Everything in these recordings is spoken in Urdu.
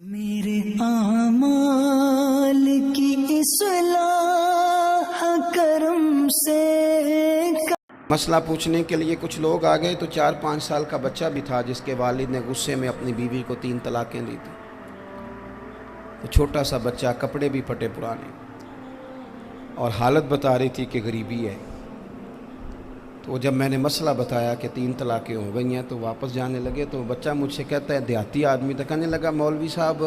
میرے اعمال کی اصلاح کرم سے مسئلہ پوچھنے کے لیے کچھ لوگ آ گئے تو 4-5 سال کا بچہ بھی تھا جس کے والد نے غصے میں اپنی بیوی کو 3 طلاقیں دی تھی. تو چھوٹا سا بچہ، کپڑے بھی پھٹے پرانے، اور حالت بتا رہی تھی کہ غریبی ہے. تو جب میں نے مسئلہ بتایا کہ 3 طلاقیں ہو گئی ہیں تو واپس جانے لگے. تو بچہ مجھ سے کہتا ہے، دیہاتی آدمی تو کہنے لگا، مولوی صاحب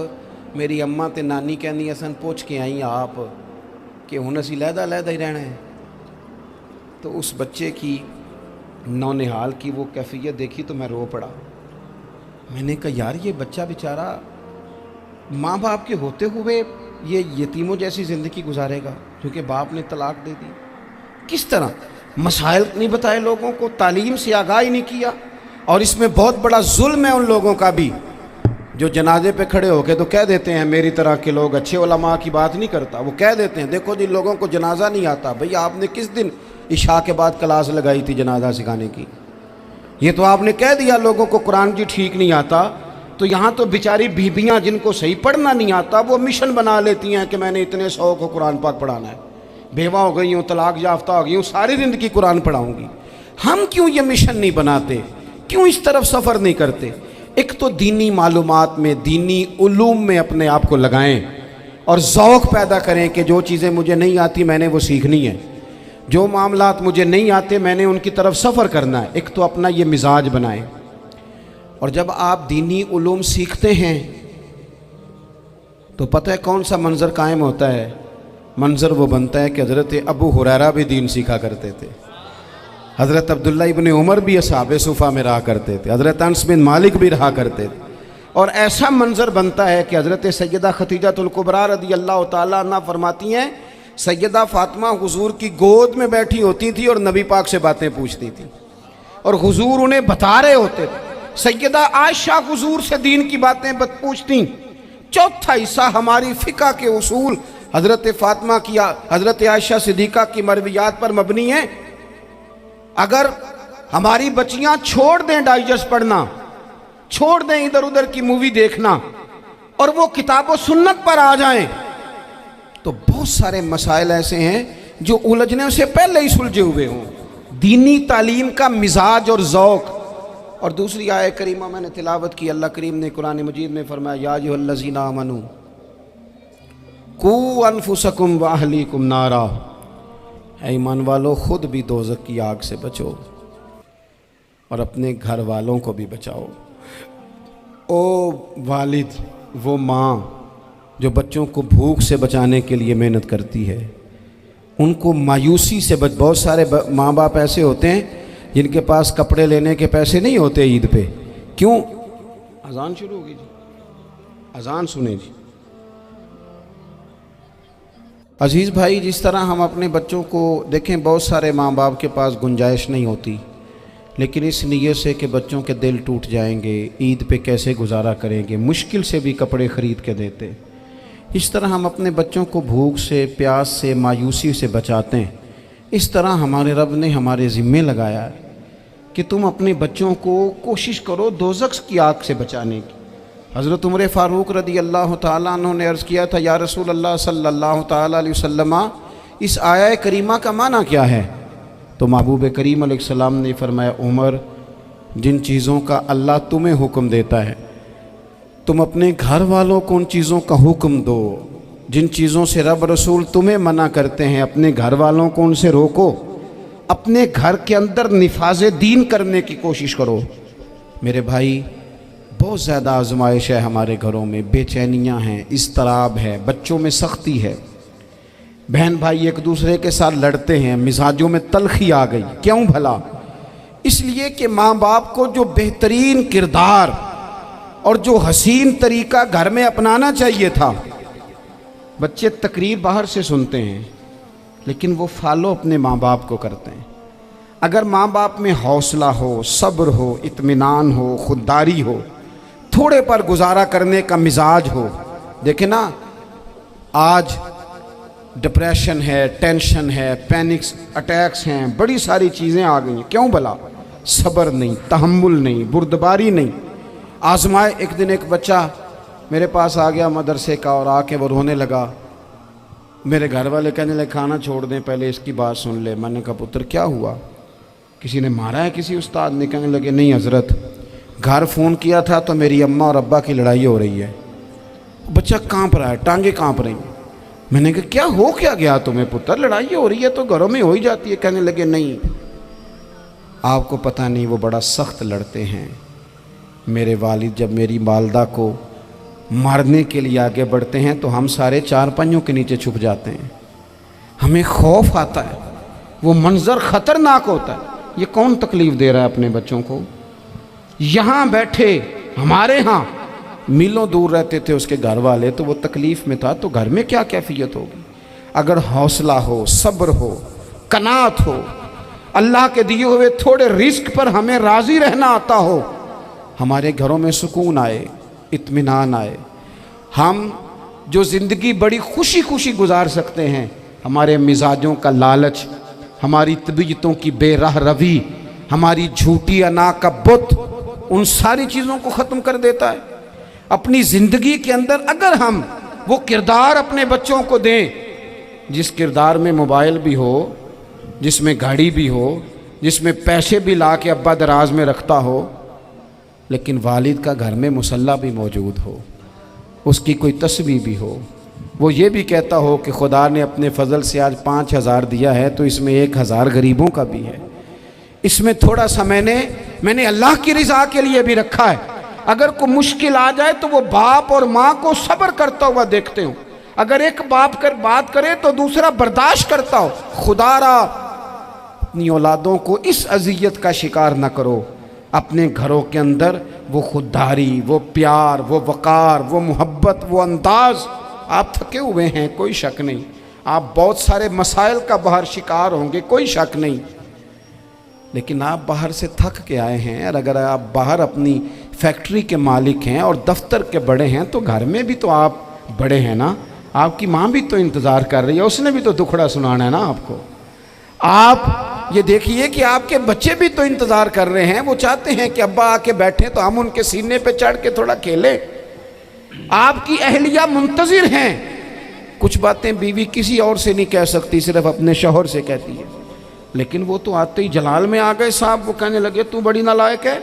میری اماں تے نانی کہنی اسن پوچھ کے آئیں آپ کہ ہن اسی لہدا لہدا ہی رہنا ہے. تو اس بچے کی نونہال کی وہ کیفیت دیکھی تو میں رو پڑا. میں نے کہا یار یہ بچہ بیچارہ ماں باپ کے ہوتے ہوئے یہ یتیموں جیسی زندگی گزارے گا کیونکہ باپ نے طلاق دے دی. کس طرح مسائل نہیں بتائے لوگوں کو، تعلیم سے آگاہی نہیں کیا. اور اس میں بہت بڑا ظلم ہے ان لوگوں کا بھی جو جنازے پہ کھڑے ہو کے تو کہہ دیتے ہیں، میری طرح کے لوگ اچھے علماء کی بات نہیں کرتا، وہ کہہ دیتے ہیں دیکھو جن لوگوں کو جنازہ نہیں آتا. بھئی آپ نے کس دن عشاء کے بعد کلاس لگائی تھی جنازہ سکھانے کی؟ یہ تو آپ نے کہہ دیا لوگوں کو قرآن جی ٹھیک نہیں آتا. تو یہاں تو بیچاری بیویاں جن کو صحیح پڑھنا نہیں آتا وہ مشن بنا لیتی ہیں کہ میں نے اتنے 100 کو قرآن پاک پڑھانا ہے، بیوہ ہو گئی ہوں، طلاق یافتہ ہو گئی ہوں، ساری زندگی قرآن پڑھاؤں گی. ہم کیوں یہ مشن نہیں بناتے؟ کیوں اس طرف سفر نہیں کرتے؟ ایک تو دینی معلومات میں، دینی علوم میں اپنے آپ کو لگائیں اور ذوق پیدا کریں کہ جو چیزیں مجھے نہیں آتی میں نے وہ سیکھنی ہے، جو معاملات مجھے نہیں آتے میں نے ان کی طرف سفر کرنا ہے. ایک تو اپنا یہ مزاج بنائیں. اور جب آپ دینی علوم سیکھتے ہیں تو پتہ ہے کون سا منظر قائم ہوتا ہے؟ منظر وہ بنتا ہے کہ حضرت ابو ہریرہ بھی دین سیکھا کرتے تھے، حضرت عبداللہ ابن عمر بھی اصحاب صفہ میں رہا کرتے تھے، حضرت انس بن مالک بھی رہا کرتے تھے. اور ایسا منظر بنتا ہے کہ حضرت سیدہ خدیجہ الکبریٰ رضی اللہ تعالیٰ عنہ فرماتی ہیں سیدہ فاطمہ حضور کی گود میں بیٹھی ہوتی تھی اور نبی پاک سے باتیں پوچھتی تھی اور حضور انہیں بتا رہے ہوتے تھے. سیدہ عائشہ حضور سے دین کی باتیں پوچھتی. چوتھا حصہ ہماری فقہ کے اصول حضرت فاطمہ کی، حضرت عائشہ صدیقہ کی مرویات پر مبنی ہیں. اگر ہماری بچیاں چھوڑ دیں ڈائجسٹ پڑھنا، چھوڑ دیں ادھر ادھر کی مووی دیکھنا اور وہ کتاب و سنت پر آ جائیں تو بہت سارے مسائل ایسے ہیں جو الجھنے سے پہلے ہی سلجھے ہوئے ہوں. دینی تعلیم کا مزاج اور ذوق. اور دوسری آیہ کریمہ میں نے تلاوت کی، اللہ کریم نے قرآن مجید میں فرمایا یا ایھا الذین آمنوا قوا انفسکم واہلیکم نارا، اے ایمان والو خود بھی دوزخ کی آگ سے بچو اور اپنے گھر والوں کو بھی بچاؤ. او والد، وہ ماں جو بچوں کو بھوک سے بچانے کے لیے محنت کرتی ہے، ان کو مایوسی سے بہت سارے ماں باپ ایسے ہوتے ہیں جن کے پاس کپڑے لینے کے پیسے نہیں ہوتے عید پہ. کیوں؟ اذان شروع ہوگی جی، اذان سنیں جی. عزیز بھائی، جس طرح ہم اپنے بچوں کو دیکھیں، بہت سارے ماں باپ کے پاس گنجائش نہیں ہوتی، لیکن اس نیت سے کہ بچوں کے دل ٹوٹ جائیں گے، عید پہ کیسے گزارا کریں گے، مشکل سے بھی کپڑے خرید کے دیتے. اس طرح ہم اپنے بچوں کو بھوک سے، پیاس سے، مایوسی سے بچاتے ہیں. اس طرح ہمارے رب نے ہمارے ذمے لگایا ہے کہ تم اپنے بچوں کو کوشش کرو دوزخ کی آگ سے بچانے کی. حضرت عمر فاروق رضی اللہ تعالیٰ عنہ نے عرض کیا تھا، یا رسول اللہ صلی اللہ تعالیٰ علیہ وسلم، اس آیہ کریمہ کا معنی کیا ہے؟ تو محبوب کریم علیہ السلام نے فرمایا، عمر، جن چیزوں کا اللہ تمہیں حکم دیتا ہے تم اپنے گھر والوں کو ان چیزوں کا حکم دو. جن چیزوں سے رب رسول تمہیں منع کرتے ہیں اپنے گھر والوں کو ان سے روکو. اپنے گھر کے اندر نفاذ دین کرنے کی کوشش کرو. میرے بھائی، بہت زیادہ آزمائش ہے ہمارے گھروں میں، بے چینیاں ہیں، اضطراب ہے، بچوں میں سختی ہے، بہن بھائی ایک دوسرے کے ساتھ لڑتے ہیں، مزاجوں میں تلخی آ گئی. کیوں بھلا؟ اس لیے کہ ماں باپ کو جو بہترین کردار اور جو حسین طریقہ گھر میں اپنانا چاہیے تھا، بچے تقریر باہر سے سنتے ہیں لیکن وہ فالو اپنے ماں باپ کو کرتے ہیں. اگر ماں باپ میں حوصلہ ہو، صبر ہو، اطمینان ہو، خودداری ہو، تھوڑے پر گزارا کرنے کا مزاج ہو. دیکھیں نا، آج ڈپریشن ہے، ٹینشن ہے، پینکس اٹیکس ہیں، بڑی ساری چیزیں آ گئی ہیں. کیوں بھلا؟ صبر نہیں، تحمل نہیں، بردباری نہیں. آزمائے. ایک دن ایک بچہ میرے پاس آ گیا مدرسے کا اور آ کے وہ رونے لگا. میرے گھر والے کہنے لگے کھانا چھوڑ دیں پہلے اس کی بات سن لے. میں نے کہا پتر کیا ہوا, کسی نے مارا ہے کسی استاد نے؟ کہنے لگے نہیں حضرت, گھر فون کیا تھا تو میری اماں اور ابا کی لڑائی ہو رہی ہے. بچہ کانپ رہا ہے, ٹانگیں کانپ رہی ہیں. میں نے کہا کیا ہو کیا گیا تمہیں پتر, لڑائی ہو رہی ہے تو گھروں میں ہو ہی جاتی ہے. کہنے لگے نہیں آپ کو پتہ نہیں وہ بڑا سخت لڑتے ہیں. میرے والد جب میری والدہ کو مارنے کے لیے آگے بڑھتے ہیں تو ہم سارے چارپائیوں کے نیچے چھپ جاتے ہیں, ہمیں خوف آتا ہے, وہ منظر خطرناک ہوتا ہے. یہ کون تکلیف دے رہا ہے اپنے بچوں کو؟ یہاں بیٹھے ہمارے ہاں میلوں دور رہتے تھے اس کے گھر والے, تو وہ تکلیف میں تھا, تو گھر میں کیا کیفیت ہوگی؟ اگر حوصلہ ہو, صبر ہو, قناعت ہو, اللہ کے دیے ہوئے تھوڑے رزق پر ہمیں راضی رہنا آتا ہو, ہمارے گھروں میں سکون آئے, اطمینان آئے. ہم جو زندگی بڑی خوشی خوشی گزار سکتے ہیں, ہمارے مزاجوں کا لالچ, ہماری طبیعتوں کی بے راہ روی, ہماری جھوٹی انا کا بت, ان ساری چیزوں کو ختم کر دیتا ہے. اپنی زندگی کے اندر اگر ہم وہ کردار اپنے بچوں کو دیں جس کردار میں موبائل بھی ہو, جس میں گاڑی بھی ہو, جس میں پیسے بھی لا کے ابا دراز میں رکھتا ہو, لیکن والد کا گھر میں مصلی بھی موجود ہو, اس کی کوئی تسبیح بھی ہو, وہ یہ بھی کہتا ہو کہ خدا نے اپنے فضل سے آج 5,000 دیا ہے تو اس میں 1,000 غریبوں کا بھی ہے, اس میں تھوڑا سا میں نے اللہ کی رضا کے لیے بھی رکھا ہے. اگر کوئی مشکل آ جائے تو وہ باپ اور ماں کو صبر کرتا ہوا دیکھتے ہوں. اگر ایک باپ کر بات کرے تو دوسرا برداشت کرتا ہو. خدا را اپنی اولادوں کو اس اذیت کا شکار نہ کرو. اپنے گھروں کے اندر وہ خودداری, وہ پیار, وہ وقار, وہ محبت, وہ انداز. آپ تھکے ہوئے ہیں کوئی شک نہیں, آپ بہت سارے مسائل کا باہر شکار ہوں گے کوئی شک نہیں, لیکن آپ باہر سے تھک کے آئے ہیں, اور اگر آپ باہر اپنی فیکٹری کے مالک ہیں اور دفتر کے بڑے ہیں تو گھر میں بھی تو آپ بڑے ہیں نا. آپ کی ماں بھی تو انتظار کر رہی ہے, اس نے بھی تو دکھڑا سنانا ہے نا آپ کو. آپ یہ دیکھیے کہ آپ کے بچے بھی تو انتظار کر رہے ہیں, وہ چاہتے ہیں کہ ابا آ کے بیٹھیں تو ہم ان کے سینے پہ چڑھ کے تھوڑا کھیلیں. آپ کی اہلیہ منتظر ہیں. کچھ باتیں بیوی کسی اور سے نہیں کہہ سکتی, صرف اپنے شوہر سے کہتی ہے, لیکن وہ تو آتے ہی جلال میں آ گئے صاحب. وہ کہنے لگے تو بڑی نالائق ہے,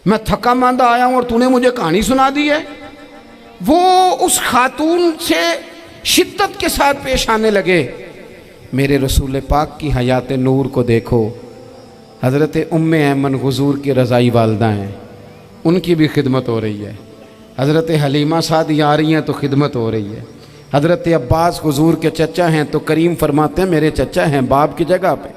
میں تھکا ماندہ آیا ہوں اور تو نے مجھے کہانی سنا دی ہے. وہ اس خاتون سے شدت کے ساتھ پیش آنے لگے. میرے رسول پاک کی حیات نور کو دیکھو, حضرت ام ایمن حضور کی رضائی والدہ ہیں, ان کی بھی خدمت ہو رہی ہے. حضرت حلیمہ سعدی آ رہی ہیں تو خدمت ہو رہی ہے. حضرت عباس حضور کے چچا ہیں تو کریم فرماتے ہیں میرے چچا ہیں باپ کی جگہ پہ.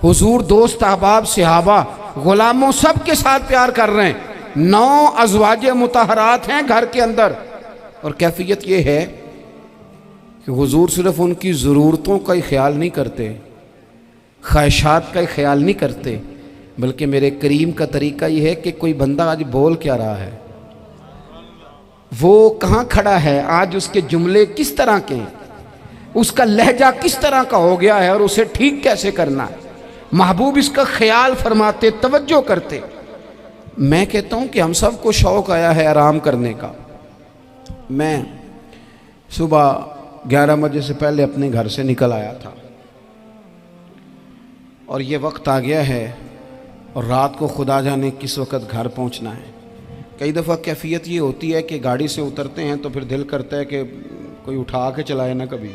حضور دوست احباب صحابہ غلاموں سب کے ساتھ پیار کر رہے ہیں. 9 ازواج مطہرات ہیں گھر کے اندر, اور کیفیت یہ ہے کہ حضور صرف ان کی ضرورتوں کا ہی خیال نہیں کرتے, خواہشات کا ہی خیال نہیں کرتے, بلکہ میرے کریم کا طریقہ یہ ہے کہ کوئی بندہ آج بول کیا رہا ہے, وہ کہاں کھڑا ہے آج, اس کے جملے کس طرح کے ہیں, اس کا لہجہ کس طرح کا ہو گیا ہے, اور اسے ٹھیک کیسے کرنا ہے. محبوب اس کا خیال فرماتے, توجہ کرتے. میں کہتا ہوں کہ ہم سب کو شوق آیا ہے آرام کرنے کا. میں صبح 11 بجے سے پہلے اپنے گھر سے نکل آیا تھا, اور یہ وقت آ گیا ہے, اور رات کو خدا جانے کس وقت گھر پہنچنا ہے. کئی دفعہ کیفیت یہ ہوتی ہے کہ گاڑی سے اترتے ہیں تو پھر دل کرتا ہے کہ کوئی اٹھا کے چلائے نہ کبھی.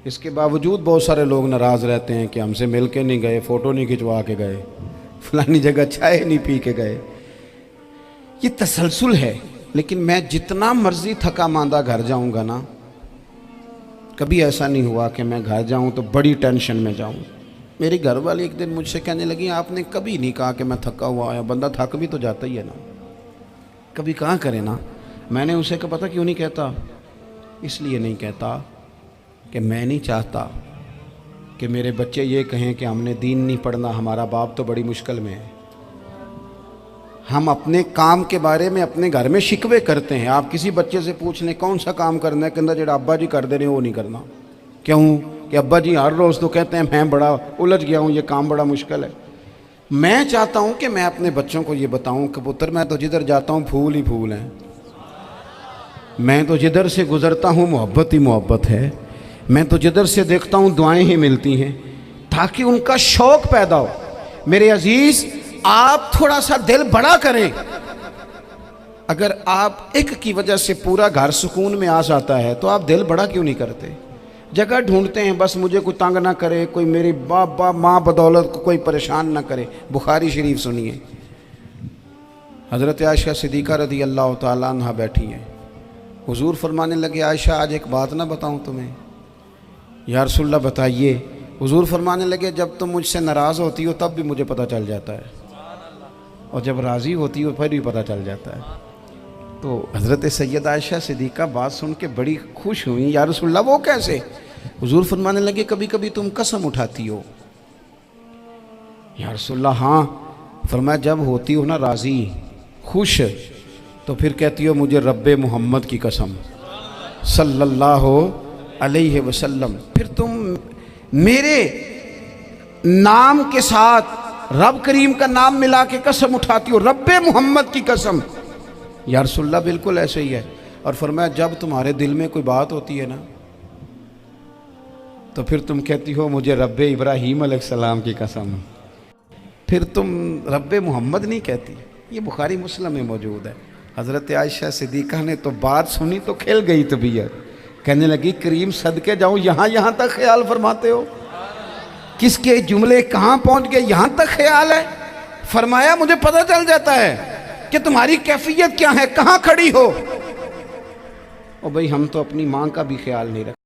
اس کے باوجود بہت سارے لوگ ناراض رہتے ہیں کہ ہم سے مل کے نہیں گئے, فوٹو نہیں کھنچوا کے گئے, فلانی جگہ چائے نہیں پی کے گئے. یہ تسلسل ہے. لیکن میں جتنا مرضی تھکا ماندہ گھر جاؤں گا نا, کبھی ایسا نہیں ہوا کہ میں گھر جاؤں تو بڑی ٹینشن میں جاؤں. میری گھر والی ایک دن مجھ سے کہنے لگی آپ نے کبھی نہیں کہا کہ میں تھکا ہوا آیا. بندہ تھک بھی تو جاتا ہی ہے نا, کبھی کہاں کرے نا. میں نے اسے کہا پتہ کیوں نہیں کہتا, اس لیے نہیں کہتا کہ میں نہیں چاہتا کہ میرے بچے یہ کہیں کہ ہم نے دین نہیں پڑھنا, ہمارا باپ تو بڑی مشکل میں ہے. ہم اپنے کام کے بارے میں اپنے گھر میں شکوے کرتے ہیں. آپ کسی بچے سے پوچھ لیں کون سا کام کرنا ہے, کہ جڑا ابا جی کر دے رہے ہیں وہ نہیں کرنا. کیوں کہ ابا جی ہر روز تو کہتے ہیں میں بڑا الجھ گیا ہوں, یہ کام بڑا مشکل ہے. میں چاہتا ہوں کہ میں اپنے بچوں کو یہ بتاؤں کہ پتر میں تو جدھر جاتا ہوں پھول ہی پھول ہیں. میں تو جدھر سے گزرتا ہوں محبت ہی محبت ہے، میں تو جدھر سے دیکھتا ہوں دعائیں ہی ملتی ہیں، تاکہ ان کا شوق پیدا ہو۔ میرے عزیز، آپ تھوڑا سا دل بڑا کریں۔ اگر آپ ایک کی وجہ سے پورا گھر سکون میں آ جاتا ہے تو آپ دل بڑا کیوں نہیں کرتے؟ جگہ ڈھونڈتے ہیں بس مجھے کوئی تنگ نہ کرے، کوئی میری باپ ماں بدولت کو کوئی پریشان نہ کرے۔ بخاری شریف سنیے، حضرت عائشہ صدیقہ رضی اللہ تعالیٰ عنہ بیٹھی ہیں، حضور فرمانے لگے عائشہ آج ایک بات نہ بتاؤں تمہیں؟ یا رسول اللہ بتائیے۔ حضور فرمانے لگے جب تم مجھ سے ناراض ہوتی ہو تب بھی مجھے پتہ چل جاتا ہے، اور جب راضی ہوتی ہو پھر بھی پتہ چل جاتا ہے۔ تو حضرت سید عائشہ صدیقہ بات سن کے بڑی خوش ہوئیں، یا رسول اللہ وہ کیسے؟ حضور فرمانے لگے کبھی کبھی تم قسم اٹھاتی ہو۔ یا رسول اللہ ہاں۔ فرمایا جب ہوتی ہو نا راضی، خوش، تو پھر کہتی ہو مجھے رب محمد کی قسم صلی اللہ علیہ وسلم، پھر تم میرے نام کے ساتھ رب کریم کا نام ملا کے قسم اٹھاتی ہو، رب محمد کی قسم۔ یا رسول اللہ بالکل ایسے ہی ہے۔ اور فرمایا جب تمہارے دل میں کوئی بات ہوتی ہے نا تو پھر تم کہتی ہو مجھے رب ابراہیم علیہ السلام کی قسم، پھر تم رب محمد نہیں کہتی۔ یہ بخاری مسلم میں موجود ہے۔ حضرت عائشہ صدیقہ نے تو بات سنی تو کھل گئی طبیعت، کہنے لگی کریم صدقے جاؤں، یہاں تک خیال فرماتے ہو؟ کس کے جملے کہاں پہنچ گئے، یہاں تک خیال ہے؟ فرمایا مجھے پتہ چل جاتا ہے کہ تمہاری کیفیت کیا ہے، کہاں کھڑی ہو۔ اور بھئی ہم تو اپنی ماں کا بھی خیال نہیں رکھتے۔